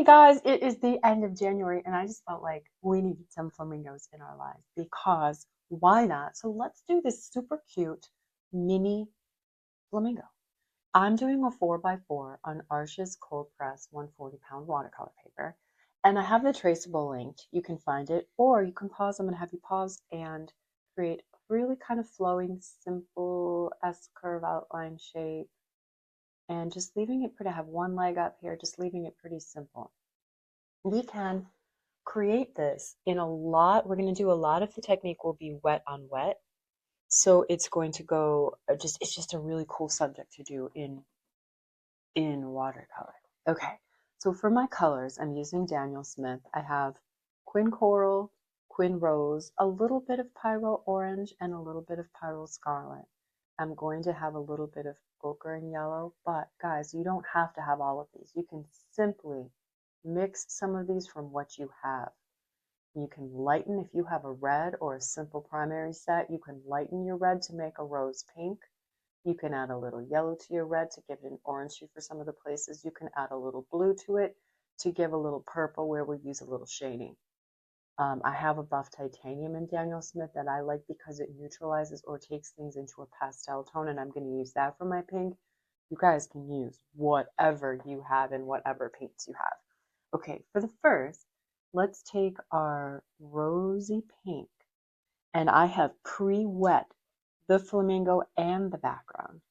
guys, it is the end of January, and I just felt like we needed some flamingos in our lives because why not? So let's do this super cute mini flamingo. I'm doing a 4x4 on Arches cold press 140-pound watercolor paper, and I have the traceable linked. You can find it, or you can pause. I'm going to have you pause and create a really kind of flowing, simple S curve outline shape, and just leaving it pretty. I have one leg up here, just leaving it pretty simple. We can create this in a lot. We're going to do a lot of the technique will be wet on wet. So it's going to go it's just a really cool subject to do in watercolor. Okay. So for my colors, I'm using Daniel Smith. I have Quin Coral, Quin Rose, a little bit of Pyro Orange, and a little bit of Pyro Scarlet. I'm going to have a little bit of ochre and yellow, but guys, you don't have to have all of these. You can simply mix some of these from what you have. You can lighten if you have a red or a simple primary set. You can lighten your red to make a rose pink. You can add a little yellow to your red to give it an orange hue for some of the places. You can add a little blue to it to give a little purple where we use a little shading. I have a buff titanium in Daniel Smith that I like because it neutralizes or takes things into a pastel tone, and I'm going to use that for my pink. You guys can use whatever you have and whatever paints you have. Okay, for the first, let's take our rosy pink, and I have pre-wet the flamingo and the background.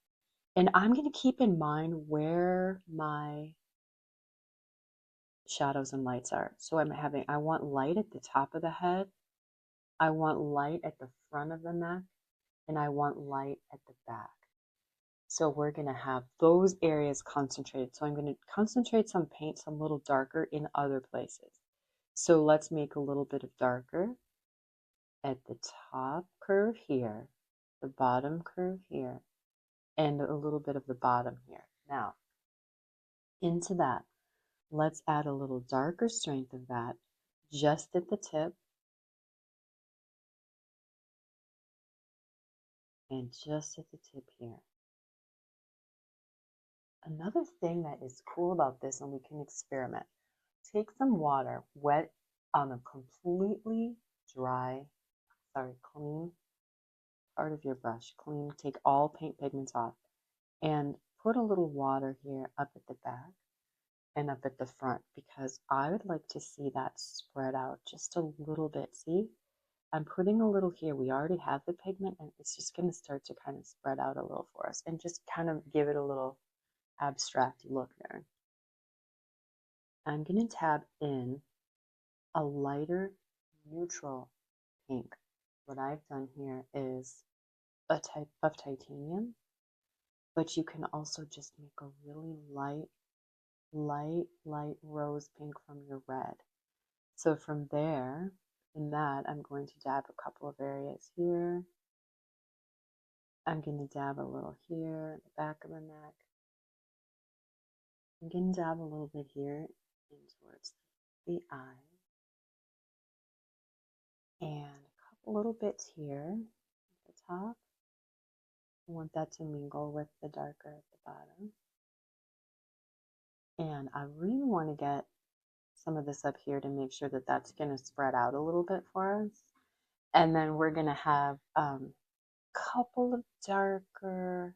And I'm going to keep in mind where my shadows and lights are. So I want light at the top of the head, I want light at the front of the neck, and I want light at the back. So we're going to have those areas concentrated. So I'm going to concentrate some paint some little darker in other places. So let's make a little bit of darker at the top curve here, the bottom curve here, and a little bit of the bottom here. Now, into that, let's add a little darker strength of that just at the tip and just at the tip here. Another thing that is cool about this, and we can experiment, take some water, wet on a completely clean part of your brush, clean, take all paint pigments off, and put a little water here up at the back and up at the front because I would like to see that spread out just a little bit. See, I'm putting a little here. We already have the pigment and it's just going to start to kind of spread out a little for us and just kind of give it a little abstract look there. I'm going to tab in a lighter neutral pink. What I've done here is a type of titanium, but you can also just make a really light rose pink from your red. So from there, in that, I'm going to dab a couple of areas here. I'm going to dab a little here, the back of the neck. I'm going to dab a little bit here in towards the eye. And a couple little bits here at the top. I want that to mingle with the darker at the bottom. And I really want to get some of this up here to make sure that that's going to spread out a little bit for us. And then we're going to have a couple of darker,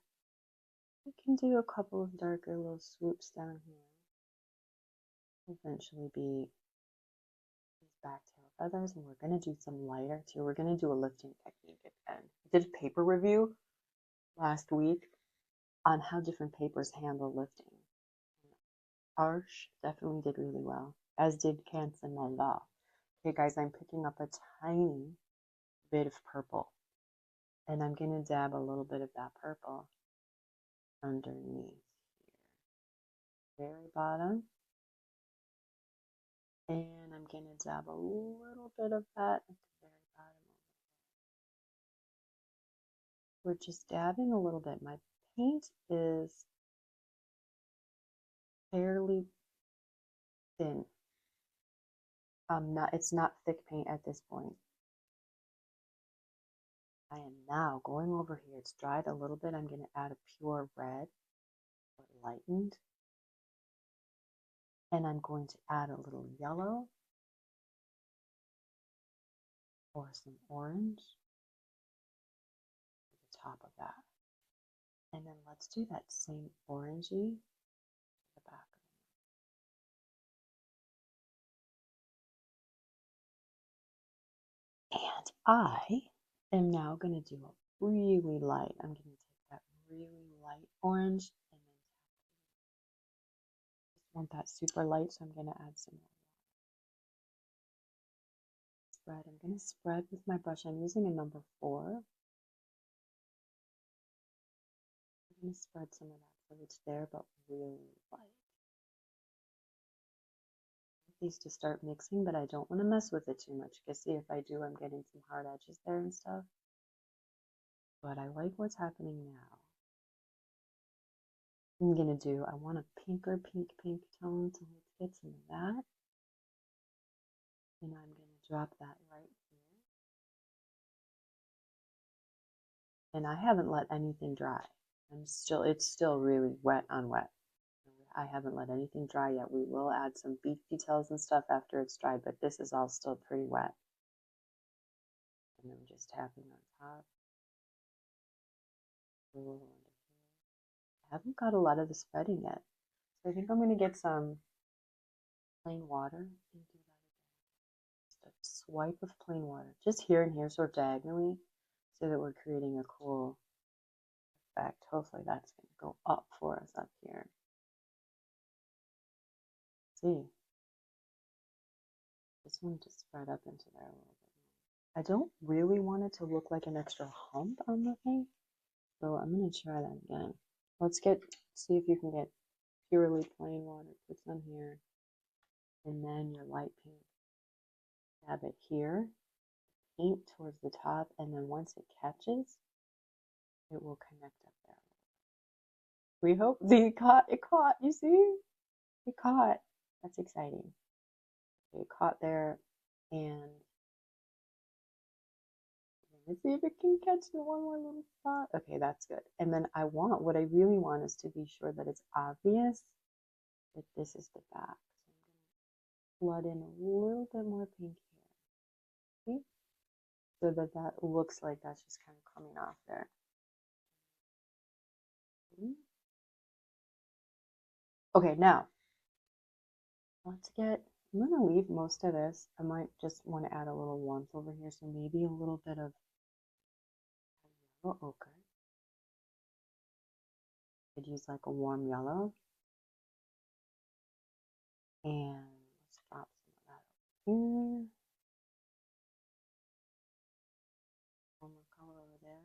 we can do a couple of darker little swoops down here. Eventually be these back tail feathers, and we're going to do some lighter too. We're going to do a lifting technique at the end. I did a paper review last week on how different papers handle lifting. Arch definitely did really well, as did Canson Mandal. Okay guys, I'm picking up a tiny bit of purple, and I'm going to dab a little bit of that purple underneath here, very bottom, and I'm going to dab a little bit of that at the very bottom. We're just dabbing a little bit. My paint is fairly thin. It's not thick paint at this point. I am now going over here. It's dried a little bit. I'm going to add a pure red, but lightened. And I'm going to add a little yellow or some orange to the top of that. And then let's do that same orangey to the back. And I am now going to do a really light. I'm going to take that really light orange and then just want that super light, so I'm going to add some more spread. I'm going to spread with my brush. I'm using a number 4. I'm going to spread some of that so it's there, but really light. These to start mixing, but I don't want to mess with it too much because see, if I do, I'm getting some hard edges there and stuff. But I like what's happening now. I'm gonna do, I want a pinker pink tone, so let's get some of that. And I'm gonna drop that right here. And I haven't let anything dry. It's still really wet on wet. I haven't let anything dry yet. We will add some beach details and stuff after it's dried, but this is all still pretty wet. And I'm just tapping on top. I haven't got a lot of the spreading yet. So I think I'm going to get some plain water and do that again. Just a swipe of plain water, just here and here, sort of diagonally, so that we're creating a cool effect. Hopefully that's going to go up for us up here. See, just want to spread up into there a little bit more. I don't really want it to look like an extra hump on the thing, so I'm going to try that again. Let's see if you can get purely plain water. Put some here, and then your light pink. Dab it here, paint towards the top, and then once it catches, it will connect up there. We hope it caught, you see? It caught. That's exciting. Okay, it caught there, and let's see if it can catch in one more little spot. Okay, that's good. And then what I really want is to be sure that it's obvious that this is the back. So I'm going to flood in a little bit more pink here. See? So that looks like that's just kind of coming off there. Okay, now I'm going to leave most of this. I might just want to add a little warmth over here, so maybe a little bit of yellow ochre. Could use like a warm yellow. And let's drop some of that over here. One more color over there.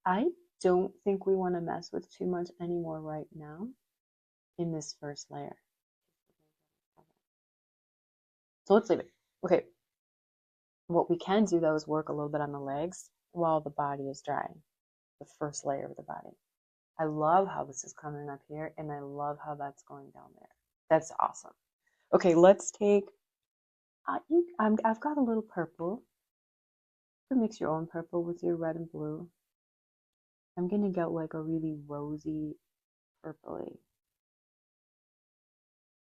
I don't think we want to mess with too much anymore right now in this first layer. So let's leave it. Okay. What we can do though is work a little bit on the legs while the body is drying, the first layer of the body. I love how this is coming up here, and I love how that's going down there. That's awesome. Okay, let's take, I've got a little purple. You can mix your own purple with your red and blue. I'm going to get like a really rosy purpley.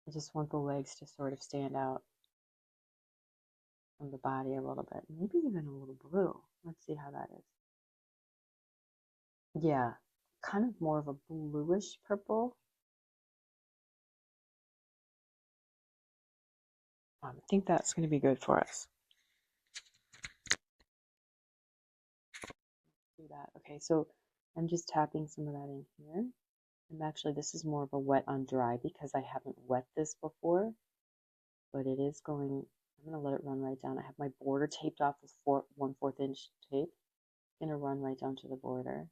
I just want the legs to sort of stand out from the body a little bit. Maybe even a little blue. Let's see how that is. Yeah, kind of more of a bluish purple. I think that's going to be good for us. Do that. Okay, so I'm just tapping some of that in here. And actually, this is more of a wet on dry because I haven't wet this before. But it is going, I'm going to let it run right down. I have my border taped off with 1/4 inch tape. I'm going to run right down to the border.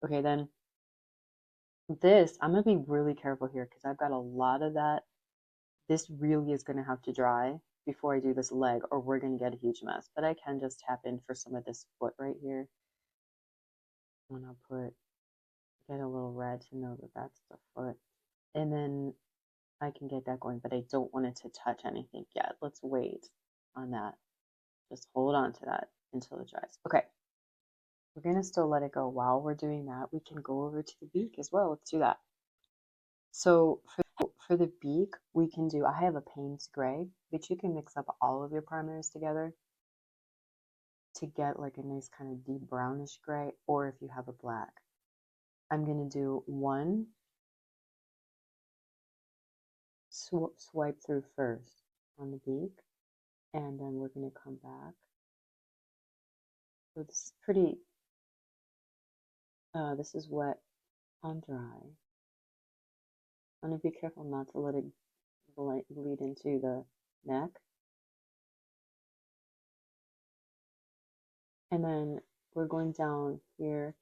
Okay, then this, I'm going to be really careful here because I've got a lot of that. This really is going to have to dry before I do this leg, or we're going to get a huge mess. But I can just tap in for some of this foot right here. And I'll get a little red to know that that's the foot. And then I can get that going, but I don't want it to touch anything yet. Let's wait on that. Just hold on to that until it dries. Okay. We're going to still let it go. While we're doing that, we can go over to the beak as well. Let's do that. So for the beak, we can do, I have a Payne's Gray, but you can mix up all of your primaries together to get like a nice kind of deep brownish gray, or if you have a black. I'm going to do one swipe through first on the beak, and then we're going to come back. So this is pretty, this is wet on dry. I'm going to be careful not to let it bleed into the neck. And then we're going down here,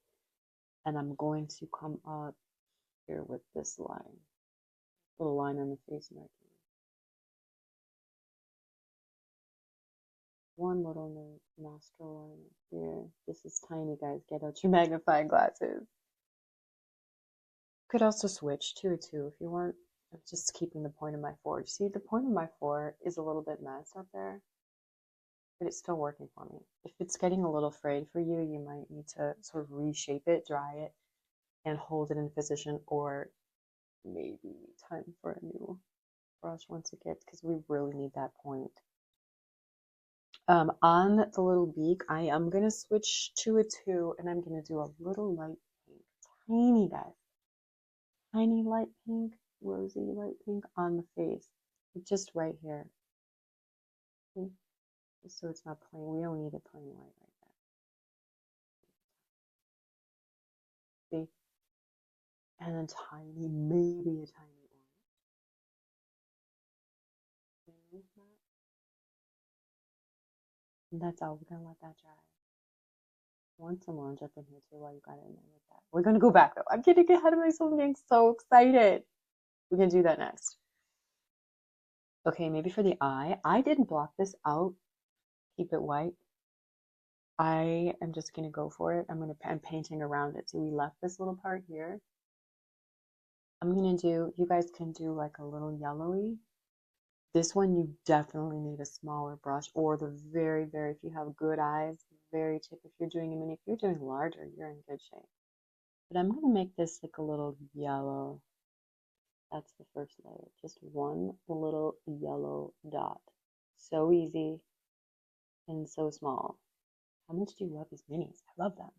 and I'm going to come up here with this line, little line on the face neck. One little nostril line here. This is tiny, guys. Get out your magnifying glasses. Could also switch to a 2 if you want. I'm just keeping the point of my 4. See, the point of my 4 is a little bit messed up there, but it's still working for me. If it's getting a little frayed for you, you might need to sort of reshape it, dry it, and hold it in position, or maybe time for a new brush once it gets, because we really need that point. On the little beak, I am going to switch to a 2, and I'm going to do a little light pink, tiny guys, tiny light pink, rosy light pink on the face, just right here. See? Just so it's not plain. We don't need a plain white right there. See? And then tiny, maybe a tiny orange. And that's all. We're gonna let that dry. Want some orange up in here too while you got it in there with that. We're gonna go back though. I'm getting ahead of myself. I'm getting so excited. We're gonna do that next. Okay, maybe for the eye. I didn't block this out. Keep it white. I am just gonna go for it. I'm painting around it. So we left this little part here. I'm gonna do, you guys can do like a little yellowy. This one you definitely need a smaller brush, or the very, if you have good eyes, very tip if you're doing a mini. If you're doing larger, you're in good shape. But I'm gonna make this like a little yellow. That's the first layer. Just one little yellow dot. So easy and so small. How much do you love these minis? I love them.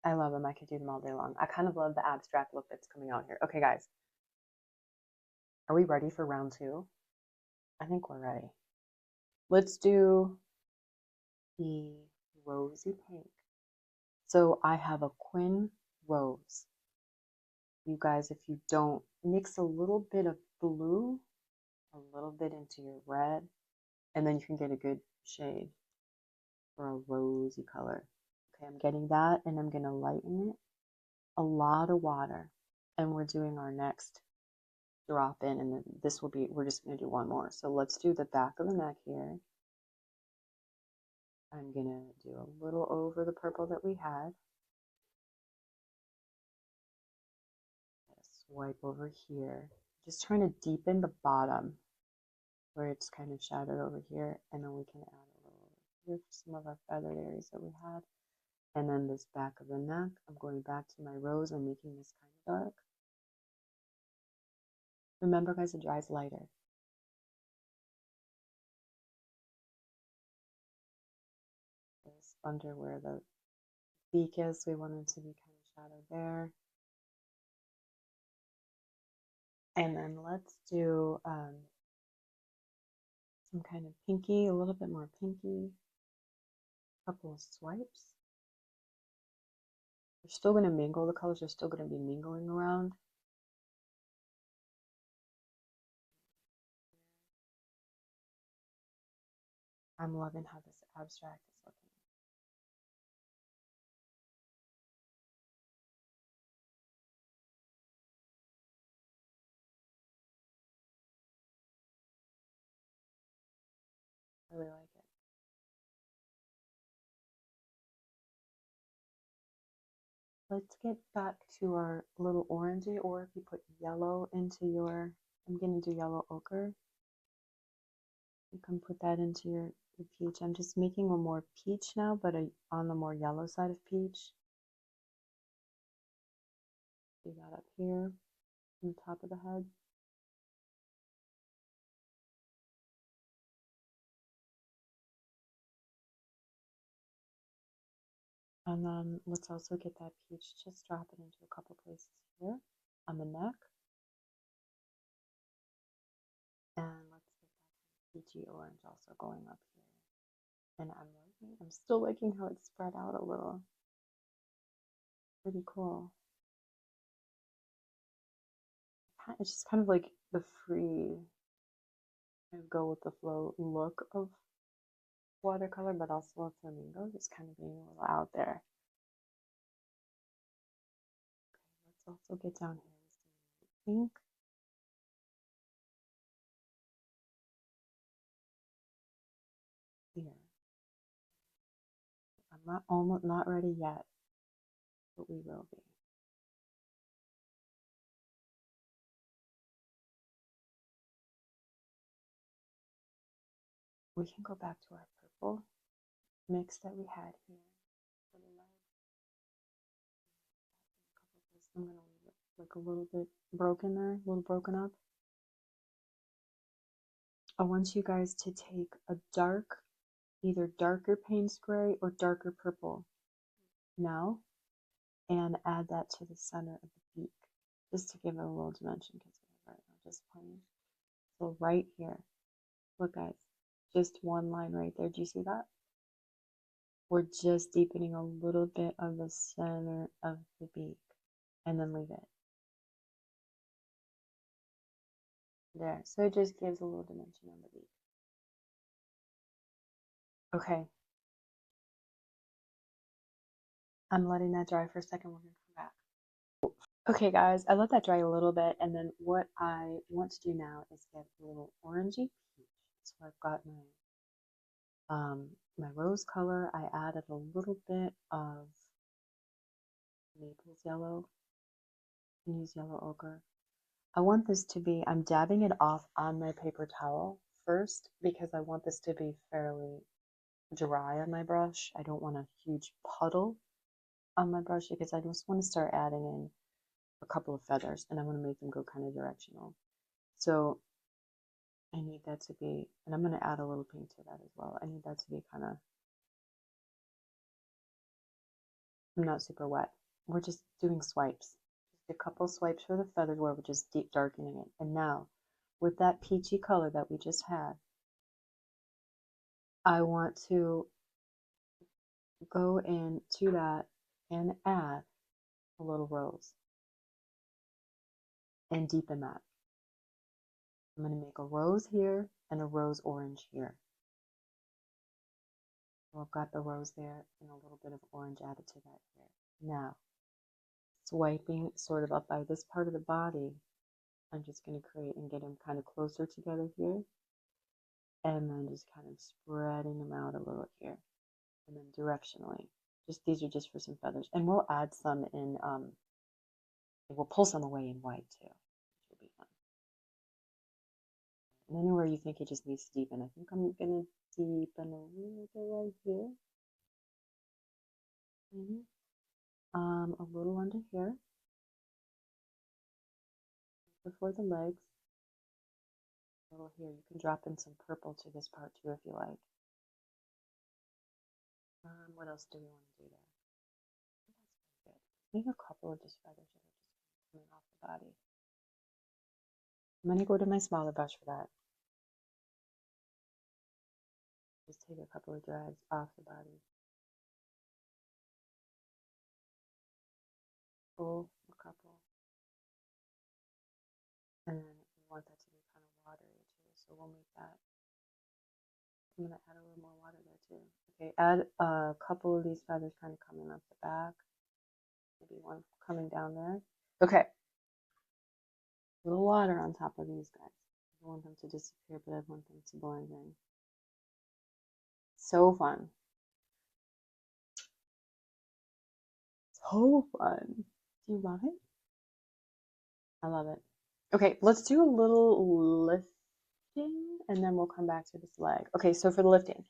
I love them. I could do them all day long. I kind of love the abstract look that's coming out here. Okay, guys. Are we ready for round 2? I think we're ready. Let's do the rosy pink. So I have a Quin Rose. You guys, if you don't, mix a little bit of blue, a little bit into your red, and then you can get a good shade for a rosy color. Okay, I'm getting that, and I'm going to lighten it. A lot of water, and we're doing our next drop in, and then this will be, we're just going to do one more. So let's do the back of the neck here. I'm going to do a little over the purple that we had. Swipe over here. Just trying to deepen the bottom where it's kind of shadowed over here, and then we can add a little here for some of our feathered areas that we had. And then this back of the neck, I'm going back to my rose and making this kind of dark. Remember, guys, it dries lighter. This under where the beak is, we want it to be kind of shadowed there. And then let's do some kind of pinky, a little bit more pinky. A couple of swipes. We're still going to mingle, the colors are still going to be mingling around. I'm loving how this abstract is looking. I really like it. Let's get back to our little orangey, or if you put yellow into your, I'm going to do yellow ochre. You can put that into your peach. I'm just making a more peach now, but on the more yellow side of peach. Do that up here. on the top of the head. And then let's also get that peach, just drop it into a couple places here on the neck. And let's get that peachy orange also going up here. And I'm still liking how it's spread out a little. Pretty cool. It's just kind of like the free, go with the flow look of watercolor, but also a flamingo, just kind of being a little out there. Okay, let's also get down here with some ink. Here. I'm almost not ready yet, but we will be. We can go back to our purple mix that we had here for the leg. I'm gonna leave it like a little bit broken there, a little broken up. I want you guys to take a either darker Payne's gray or darker purple now, and add that to the center of the beak, just to give it a little dimension, because right now just plain. So right here, look guys, just one line right there. Do you see that? We're just deepening a little bit of the center of the beak, and then leave it there. So it just gives a little dimension on the beak. Okay. I'm letting that dry for a second. We're gonna come back. Okay guys, I let that dry a little bit, and then what I want to do now is get a little orangey peach. So I've got my rose color. I added a little bit of Naples yellow. You can use yellow ochre. I want this to be, I'm dabbing it off on my paper towel first because I want this to be fairly dry on my brush. I don't want a huge puddle on my brush because I just want to start adding in a couple of feathers, and I want to make them go kind of directional. So I need that to be, and I'm going to add a little pink to that as well. I need that to be kind of, not super wet. We're just doing swipes. Just a couple swipes for the feathers where we're just deep darkening it. And now, with that peachy color that we just had, I want to go into that and add a little rose and deepen that. I'm going to make a rose here and a rose orange here. So I've got the rose there and a little bit of orange added to that here. Now, swiping sort of up by this part of the body, I'm just going to create and get them kind of closer together here. And then just kind of spreading them out a little here. And then directionally. These are just for some feathers. And we'll add some in, we'll pull some away in white too, which will be fun. And anywhere you think it just needs to deepen, I think I'm going to deepen a little bit right here. A little under here. Before the legs. A little here. You can drop in some purple to this part too if you like. What else do we want to do there? That's pretty good. Maybe a couple of just feathers that are just coming off the body. I'm going to go to my smaller brush for that. Just take a couple of drags off the body. Pull a couple. And then we want that to be kind of watery too, so we'll make that. I'm going to add a little more water there too. Okay, add a couple of these feathers kind of coming up the back. Maybe one coming down there. Okay. A little water on top of these guys. I don't want them to disappear, but I want them to blend in. So fun. So fun. Do you love it? I love it. Okay, let's do a little lifting and then we'll come back to this leg. Okay, so for the lifting,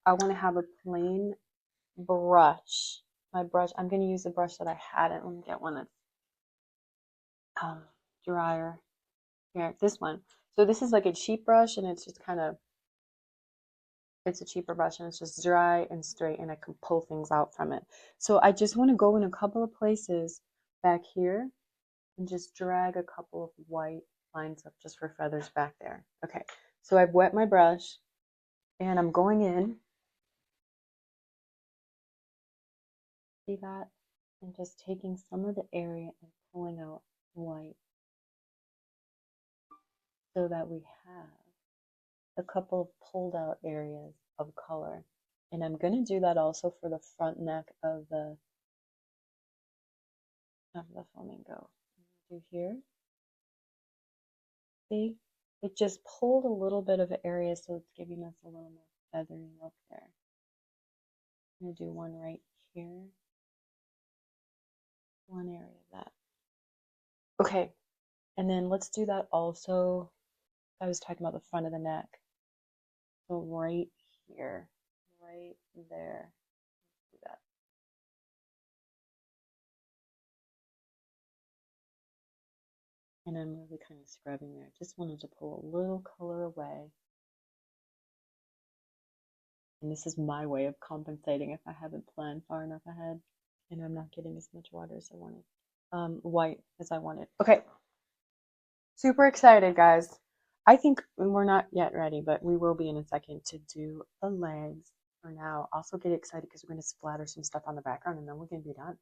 I want to have a plain brush. My brush, I'm going to use the brush that I had. Let me get one that's drier. Here, this one. So this is like a cheap brush, and it's just kind of, it's a cheaper brush, and it's just dry and straight, and I can pull things out from it. So I just want to go in a couple of places back here and just drag a couple of white lines up just for feathers back there. Okay, so I've wet my brush, and I'm going in. See that? And just taking some of the area and pulling out white so that we have a couple of pulled out areas of color. And I'm going to do that also for the front neck of the flamingo. Do here. See? It just pulled a little bit of area, so it's giving us a little more feathery look there. I'm going to do one right here. One area of that. Okay, and then let's do that also. I was talking about the front of the neck. So right here, right there. Let's do that. And I'm really kind of scrubbing there. Just wanted to pull a little color away. And this is my way of compensating if I haven't planned far enough ahead and I'm not getting as much water as I wanted. White as I wanted. Okay. Super excited, guys. I think we're not yet ready, but we will be in a second to do the legs for now. Also get excited because we're going to splatter some stuff on the background and then we're going to be done.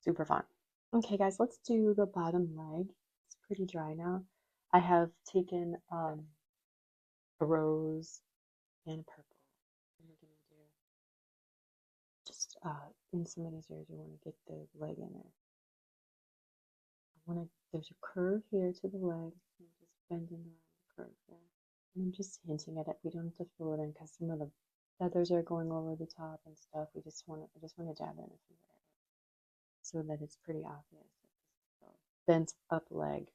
Super fun. Okay, guys, let's do the bottom leg. It's pretty dry now. I have taken a rose and a purple. And we're going to do just in some of these areas, you want to get the leg in there. There's a curve here to the leg. I'm just bending around the curve there. And I'm just hinting at it. We don't have to fill it in because some of the feathers are going over the top and stuff. I just want to dab in a few areas so that it's pretty obvious. So, bent up leg.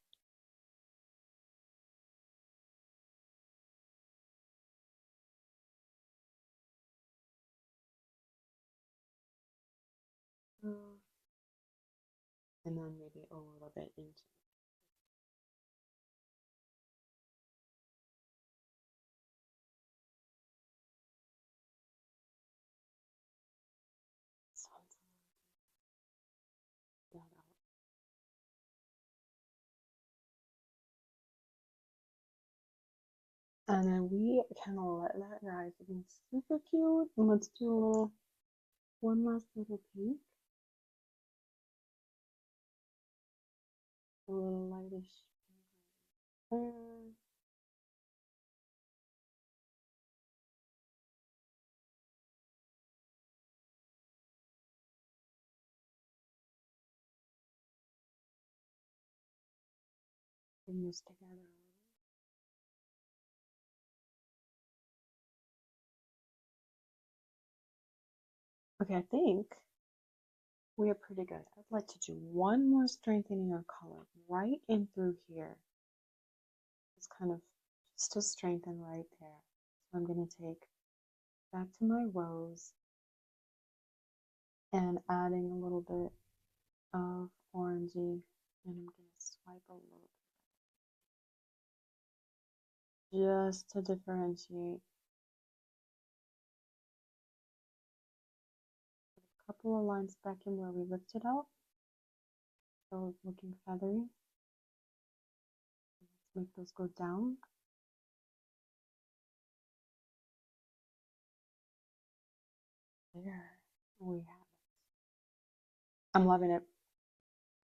And then maybe a little bit into that out. And then we kind of let that rise. It's super cute. And let's do one last little pink. A little lightish there. Bring this together. Okay, I think we are pretty good. I'd like to do one more strengthening our color right in through here. It's kind of just to strengthen right there. So I'm going to take back to my rose and adding a little bit of orangey, and I'm going to swipe a little bit just to differentiate. A couple of lines back in where we lifted out, so looking feathery. Let's make those go down. There we have it. I'm loving it.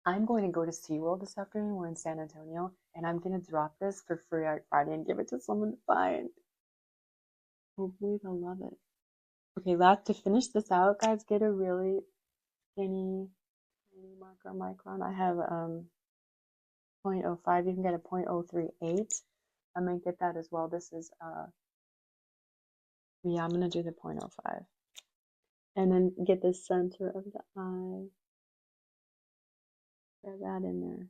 I'm going to go to SeaWorld this afternoon. We're in San Antonio, and I'm going to drop this for Free Art Friday and give it to someone to find. Hopefully they'll love it. Okay, to finish this out, guys, get a really skinny marker micron. I have 0.05. You can get a 0.038. I might get that as well. This is yeah, I'm gonna do the 0.05. And then get the center of the eye. Throw that in there.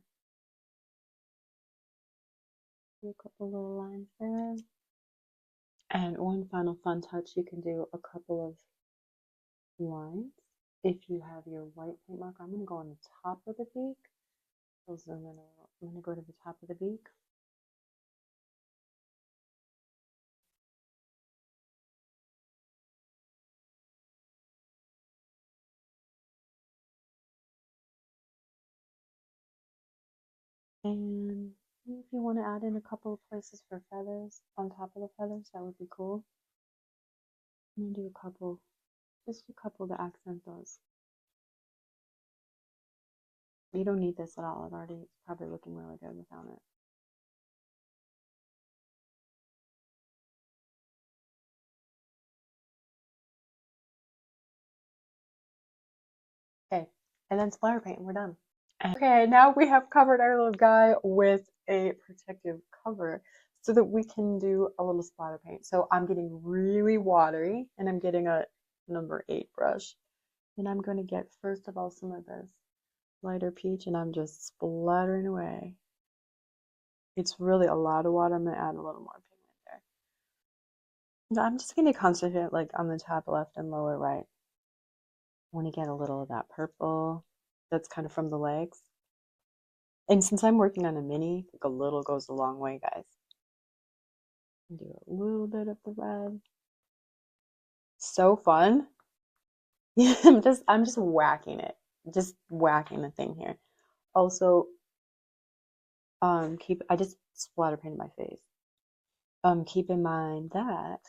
Do a couple little lines there. And one final fun touch, you can do a couple of lines. If you have your white paint marker, I'm going to go on the top of the beak. I'll zoom in a little. I'm going to go to the top of the beak. And if you want to add in a couple of places for feathers on top of the feathers, that would be cool. I'm going to do a couple, just a couple to accent those. You don't need this at all. It's already probably looking really good without it. Okay, and then splatter paint, and we're done. Okay, now we have covered our little guy with a protective cover so that we can do a little splatter paint. So I'm getting really watery, and I'm getting a number 8 brush. And I'm going to get, first of all, some of this lighter peach, and I'm just splattering away. It's really a lot of water. I'm going to add a little more pigment there. I'm just going to concentrate like on the top left and lower right. I want to get a little of that purple that's kind of from the legs. And since I'm working on a mini, like a little goes a long way, guys. Do a little bit of the red. So fun. I'm just whacking it. Just whacking the thing here. Also, I just splatter painted my face. Keep in mind that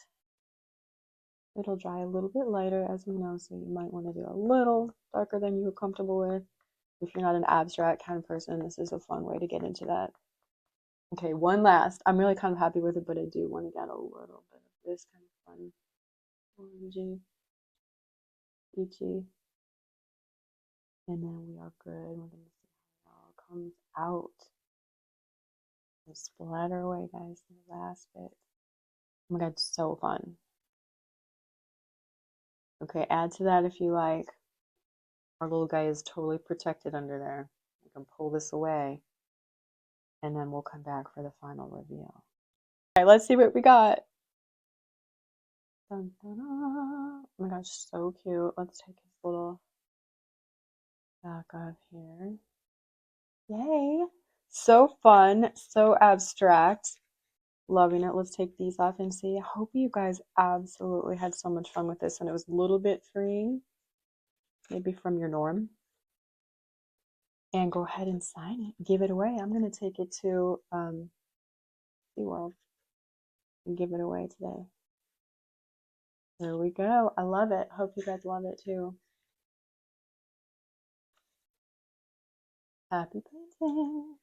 it'll dry a little bit lighter, as we know, so you might want to do a little darker than you're comfortable with. If you're not an abstract kind of person, this is a fun way to get into that. Okay, one last. I'm really kind of happy with it, but I do want to get a little bit of this kind of fun orangey, peachy. And then we are good. We're going to see how it all comes out. Splatter away, guys, the last bit. Oh my god, it's so fun. Okay, add to that if you like. Our little guy is totally protected under there. You can pull this away, and then we'll come back for the final reveal. Okay, let's see what we got. Dun, dun, dun. Oh my gosh, so cute. Let's take his little back off here. Yay! So fun, so abstract. Loving it. Let's take these off and see. I hope you guys absolutely had so much fun with this and it was a little bit freeing, maybe from your norm. And go ahead and sign it. Give it away. I'm going to take it to SeaWorld and give it away today. There we go. I love it. Hope you guys love it too. Happy painting.